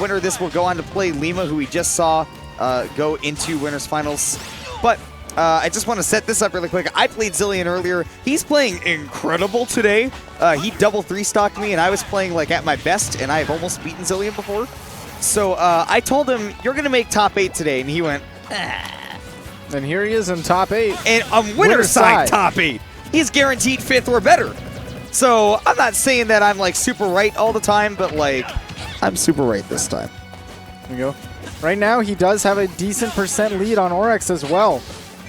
Winner of this will go on to play Lima, who we just saw go into winners finals. But I just want to set this up really quick. I played Xillion earlier. He's playing incredible today. He double 3-stocked me, and I was playing like at my best, and I have almost beaten Xillion before. So I told him, you're going to make top 8 today, and he went, ah. And here he is in top 8. And on winner's side, top 8. He's guaranteed 5th or better. So I'm not saying that I'm like super right all the time, but like I'm super right this time. There you go. Right now, he does have a decent % lead on Orex as well.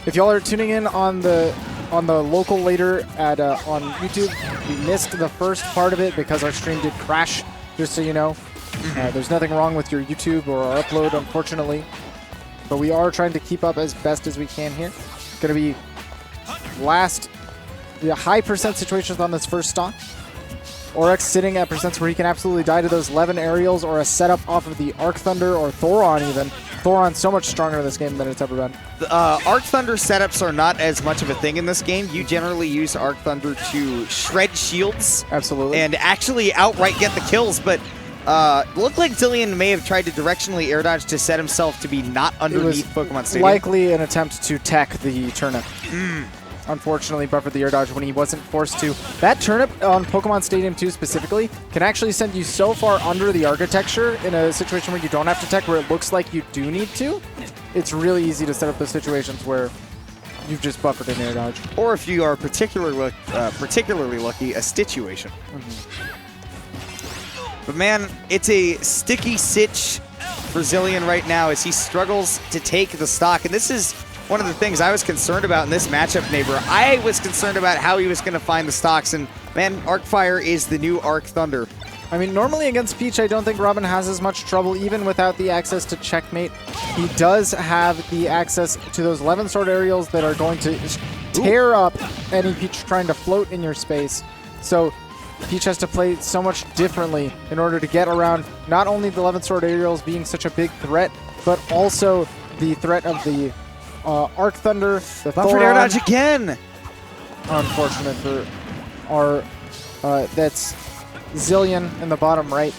If y'all are tuning in on the local later at on YouTube, we missed the first part of it because our stream did crash. Just so you know, there's nothing wrong with your YouTube or our upload, unfortunately. But we are trying to keep up as best as we can here. Going to be high % situations on this first stock. Orex sitting at % where he can absolutely die to those 11 aerials or a setup off of the Arc Thunder or Thoron even. Thoron's so much stronger in this game than it's ever been. Arc Thunder setups are not as much of a thing in this game. You generally use Arc Thunder to shred shields. Absolutely. And actually outright get the kills, but looked like Xillion may have tried to directionally air dodge to set himself to be not underneath Pokemon Stadium. Likely an attempt to tech the turnip. Unfortunately, buffered the air dodge when he wasn't forced to. That turnip on Pokemon Stadium 2 specifically can actually send you so far under the architecture in a situation where you don't have to tech, where it looks like you do need to. It's really easy to set up those situations where you've just buffered an air dodge. Or if you are particularly lucky, a situation. But man, it's a sticky sitch for Xillion right now as he struggles to take the stock. And this is one of the things I was concerned about in this matchup, Neighbor. I was concerned about how he was going to find the stocks. And man, Arc Fire is the new Arc Thunder. I mean, normally against Peach, I don't think Robin has as much trouble, even without the access to Checkmate. He does have the access to those 11 sword aerials that are going to tear up any Peach trying to float in your space. So Peach has to play so much differently in order to get around not only the 11 sword aerials being such a big threat, but also the threat of the Arc Thunder, the Buffered air dodge again. Unfortunate for our that's Xillion in the bottom right.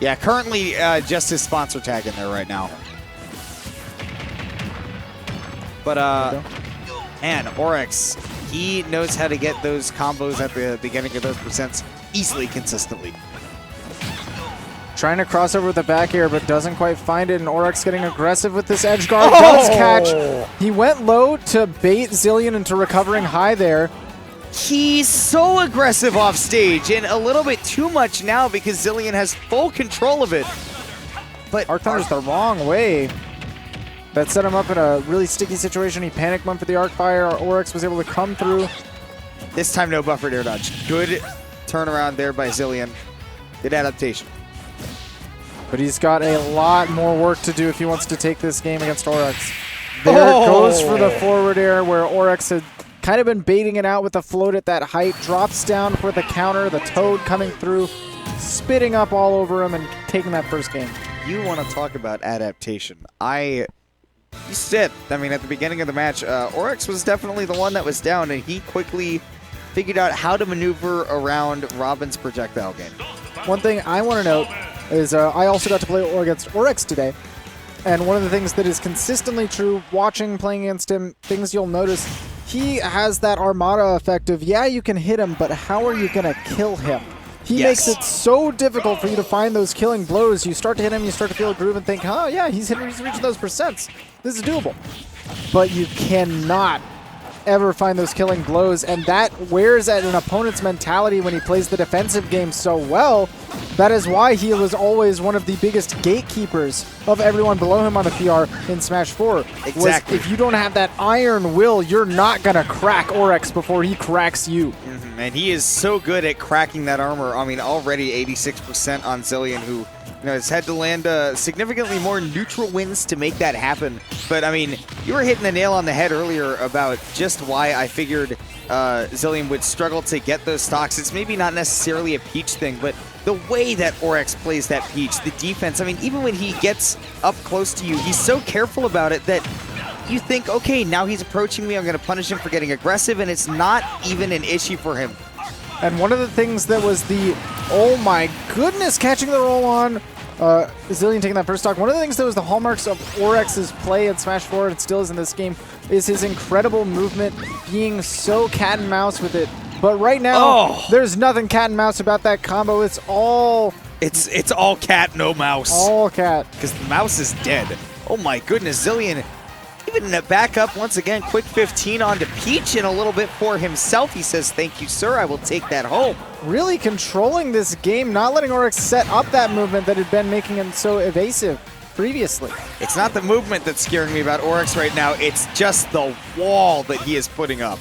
Yeah, currently just his sponsor tag in there right now. But and Orex, he knows how to get those combos at the beginning of those percents easily, consistently. Trying to cross over with the back air, but doesn't quite find it, and Orex getting aggressive with this edge guard. Does catch. He went low to bait Xillion into recovering high there. He's so aggressive off stage, and a little bit too much now because Xillion has full control of it. But Arc Thunder's the wrong way. That set him up in a really sticky situation. He panic bumped for the Arc Fire. Orex was able to come through. This time, no buffered air dodge. Good turnaround there by Xillion. Good adaptation. But he's got a lot more work to do if he wants to take this game against Orex. There goes for the forward air where Orex had kind of been baiting it out with the float at that height. Drops down for the counter. The Toad coming through, spitting up all over him and taking that first game. You want to talk about adaptation. You said, I mean, at the beginning of the match, Orex was definitely the one that was down, and he quickly figured out how to maneuver around Robin's projectile game. One thing I want to note is I also got to play against Orex today, and one of the things that is consistently true playing against him, things you'll notice, he has that Armada effect of, yeah, you can hit him, but how are you going to kill him? He makes it so difficult for you to find those killing blows. You start to hit him, you start to feel a groove and think, oh yeah, he's reaching those percents. This is doable. But you cannot ever find those killing blows, and that wears at an opponent's mentality when he plays the defensive game so well. That is why he was always one of the biggest gatekeepers of everyone below him on the PR in Smash 4. Exactly. If you don't have that iron will, you're not going to crack Orex before he cracks you. And he is so good at cracking that armor. I mean, already 86% on Xillion, who has had to land significantly more neutral wins to make that happen. But, I mean, you were hitting the nail on the head earlier about just why I figured Xillion would struggle to get those stocks. It's maybe not necessarily a Peach thing, but the way that Orex plays that Peach, the defense, I mean, even when he gets up close to you, he's so careful about it that you think, okay, now he's approaching me, I'm going to punish him for getting aggressive, and it's not even an issue for him. And one of the things that was the, oh my goodness, catching the roll on Xillion taking that first stock. One of the things that was the hallmarks of Orex's play at Smash 4, and still is in this game, is his incredible movement, being so cat and mouse with it. But right now, there's nothing cat and mouse about that combo. It's all... It's all cat, no mouse. All cat. Because the mouse is dead. Oh my goodness, Xillion even back up once again. Quick 15 onto Peach and a little bit for himself. He says, thank you, sir. I will take that home. Really controlling this game, not letting Orex set up that movement that had been making him so evasive previously. It's not the movement that's scaring me about Orex right now. It's just the wall that he is putting up.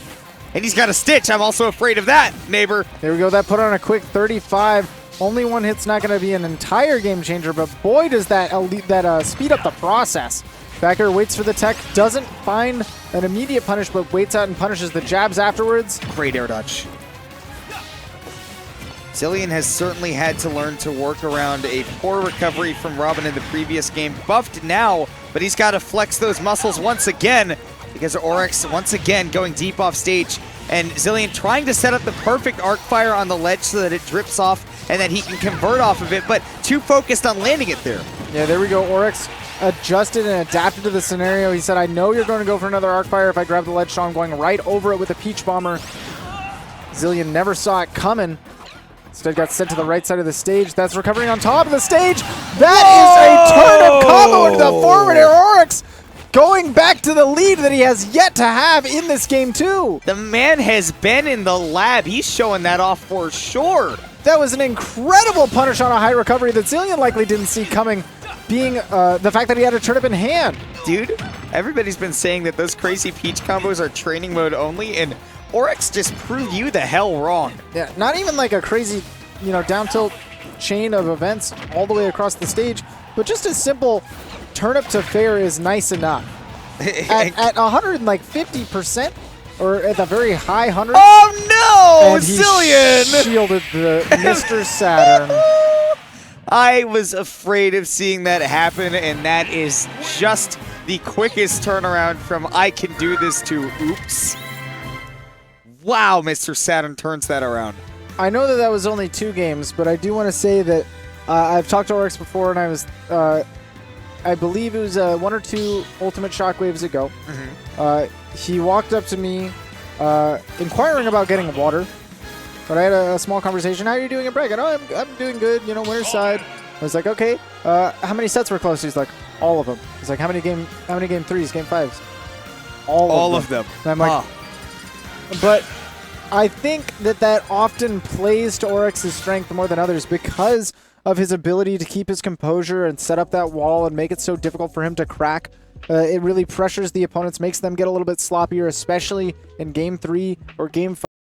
And he's got a Stitch. I'm also afraid of that, neighbor. There we go. That put on a quick 35. Only one hit's not going to be an entire game changer, but boy, does that speed up the process. Backer waits for the tech, doesn't find an immediate punish, but waits out and punishes the jabs afterwards. Great air dodge. Xillion has certainly had to learn to work around a poor recovery from Robin in the previous game. Buffed now, but he's got to flex those muscles once again because Orex once again going deep off stage. And Xillion trying to set up the perfect arc fire on the ledge so that it drips off and that he can convert off of it, but too focused on landing it there. Yeah, there we go. Orex adjusted and adapted to the scenario. He said, I know you're going to go for another arc fire if I grab the ledge, so I'm going right over it with a Peach Bomber. Xillion never saw it coming. Instead got sent to the right side of the stage. That's recovering on top of the stage. That is a turnip combo into the forward air. Orex going back to the lead that he has yet to have in this game too. The man has been in the lab. He's showing that off for sure. That was an incredible punish on a high recovery that Xillion likely didn't see coming, being the fact that he had a turnip in hand. Dude, everybody's been saying that those crazy Peach combos are training mode only, and Orex just proved you the hell wrong. Yeah, not even like a crazy, down tilt chain of events all the way across the stage, but just a simple turnip to fair is nice enough. At 150%, or at the very high 100. Oh no, and he Xillion! Shielded the Mr. Saturn. I was afraid of seeing that happen, and that is just the quickest turnaround from I can do this to oops. Wow, Mr. Saturn turns that around. I know that was only 2 games, but I do want to say that I've talked to Orex before, and I was, I believe it was 1 or 2 Ultimate Shockwaves ago. He walked up to me inquiring about getting water, but I had a small conversation. How are you doing at break? I know I'm doing good, winner's side. I was like, okay, how many sets were close? He's like, all of them. He's like, how many game 3s, game 5s? All of them. And I'm like, but I think that often plays to Orex's strength more than others because of his ability to keep his composure and set up that wall and make it so difficult for him to crack. It really pressures the opponents, makes them get a little bit sloppier, especially in game 3 or game 5.